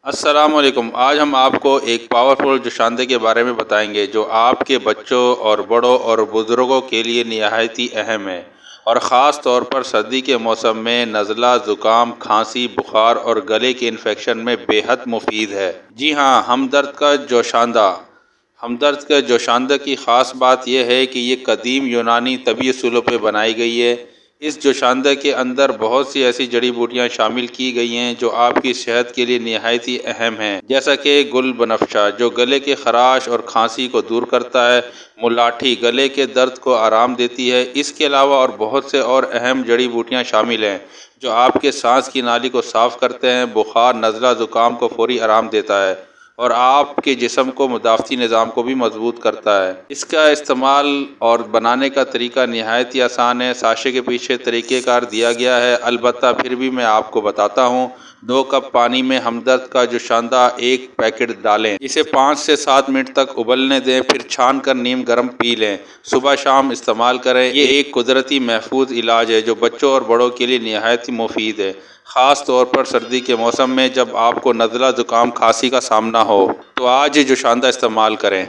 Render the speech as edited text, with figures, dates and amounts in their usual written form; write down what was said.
السلام علیکم۔ آج ہم آپ کو ایک پاورفل جوشاندے کے بارے میں بتائیں گے جو آپ کے بچوں اور بڑوں اور بزرگوں کے لیے نہایت اہم ہے، اور خاص طور پر سردی کے موسم میں نزلہ، زکام، کھانسی، بخار اور گلے کے انفیکشن میں بے حد مفید ہے۔ جی ہاں، ہمدرد کا جوشاندہ۔ ہمدرد کے جوشاندے کی خاص بات یہ ہے کہ یہ قدیم یونانی طبی اصولوں پہ بنائی گئی ہے۔ اس جوشاندے کے اندر بہت سی ایسی جڑی بوٹیاں شامل کی گئی ہیں جو آپ کی صحت کے لیے نہایت اہم ہیں، جیسا کہ گل بنفشہ جو گلے کے خراش اور کھانسی کو دور کرتا ہے، ملاٹھی گلے کے درد کو آرام دیتی ہے۔ اس کے علاوہ اور بہت سے اور اہم جڑی بوٹیاں شامل ہیں جو آپ کے سانس کی نالی کو صاف کرتے ہیں، بخار، نزلہ، زکام کو فوری آرام دیتا ہے اور آپ کے جسم کو مدافعتی نظام کو بھی مضبوط کرتا ہے۔ اس کا استعمال اور بنانے کا طریقہ نہایت ہی آسان ہے۔ ساشے کے پیچھے طریقہ کار دیا گیا ہے، البتہ پھر بھی میں آپ کو بتاتا ہوں۔ 2 کپ پانی میں ہمدرد کا جوشاندہ 1 پیکٹ ڈالیں، اسے 5 سے 7 منٹ تک ابلنے دیں، پھر چھان کر نیم گرم پی لیں۔ صبح شام استعمال کریں۔ یہ ایک قدرتی محفوظ علاج ہے جو بچوں اور بڑوں کے لیے نہایت ہی مفید ہے، خاص طور پر سردی کے موسم میں جب آپ کو نزلہ، زکام، کھانسی کا سامنا ہو۔ تو آج یہ جوشاندہ استعمال کریں۔